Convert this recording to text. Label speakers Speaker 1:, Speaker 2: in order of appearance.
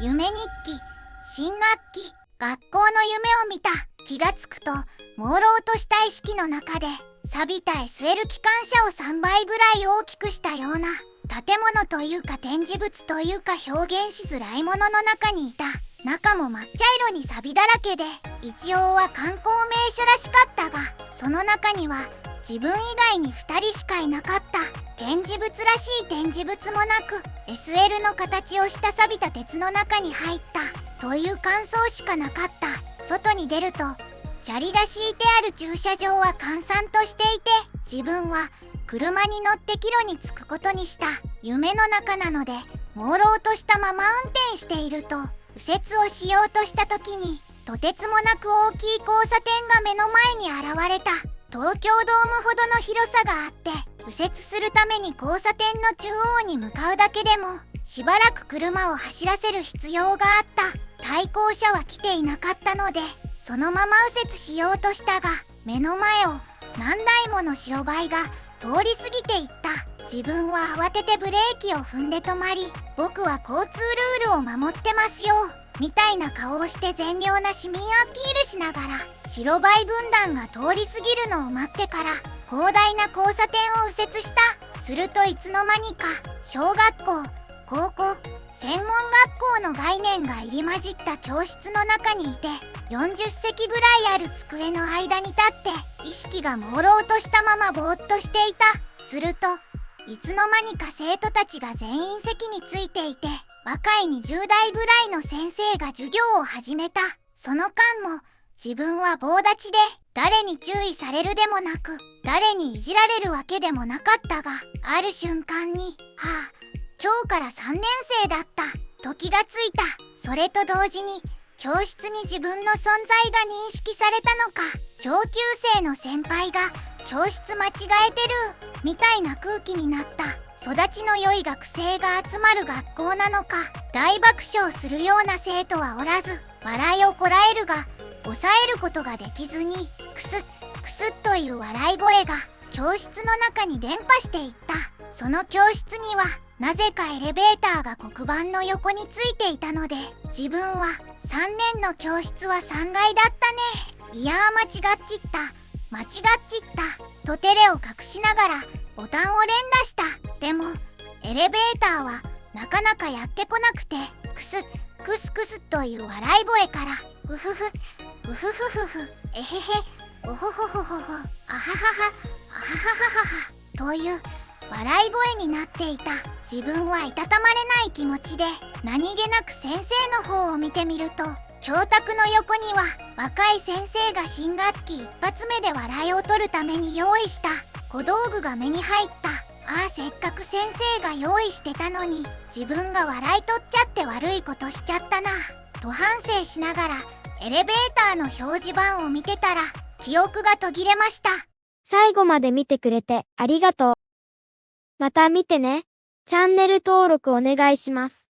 Speaker 1: 夢日記。新学期、学校の夢を見た。気がつくと、朦朧とした意識の中で、錆びた SL 機関車を3倍ぐらい大きくしたような、建物というか展示物というか表現しづらいものの中にいた。中も抹茶色に錆だらけで、一応は観光名所らしかったが、その中には自分以外に2人しかいなかった。展示物らしい展示物もなく、 SL の形をした錆びた鉄の中に入ったという感想しかなかった。外に出ると砂利が敷いてある駐車場は閑散としていて、自分は車に乗って帰路に着くことにした。夢の中なので朦朧としたまま運転していると、右折をしようとした時にとてつもなく大きい交差点が目の前に現れた。東京ドームほどの広さがあって、右折するために交差点の中央に向かうだけでもしばらく車を走らせる必要があった。対向車は来ていなかったので、そのまま右折しようとしたが、目の前を何台もの白バイが通り過ぎていった。自分は慌ててブレーキを踏んで止まり、僕は交通ルールを守ってますよみたいな顔をして善良な市民アピールしながら、白バイ軍団が通り過ぎるのを待ってから広大な交差点を右折した。するといつの間にか小学校、高校、専門学校の概念が入り混じった教室の中にいて、40席ぐらいある机の間に立って意識が朦朧としたままぼーっとしていた。するといつの間にか生徒たちが全員席についていて、若い20代ぐらいの先生が授業を始めた。その間も自分は棒立ちで、誰に注意されるでもなく、誰にいじられるわけでもなかったが、ある瞬間に、今日から3年生だったと気がついた。それと同時に教室に自分の存在が認識されたのか、上級生の先輩が教室間違えてるみたいな空気になった。育ちの良い学生が集まる学校なのか、大爆笑するような生徒はおらず、笑いをこらえるが抑えることができずに、クスックスッという笑い声が教室の中に伝播していった。その教室にはなぜかエレベーターが黒板の横についていたので、自分は3年の教室は3階だったね。いやー間違っちったと照れを隠しながらボタンを連打した。でもエレベーターはなかなかやってこなくて、クスクスという笑い声から、うふふうふふふふえへへおほほほほほあはははあはははははという笑い声になっていた。自分はいたたまれない気持ちで何気なく先生の方を見てみると、教卓の横には若い先生が新学期一発目で笑いを取るために用意した小道具が目に入った。せっかく先生が用意してたのに、自分が笑い取っちゃって悪いことしちゃったなと反省しながらエレベーターの表示板を見てたら、記憶が途切れました。
Speaker 2: 最後まで見てくれてありがとう。また見てね。チャンネル登録お願いします。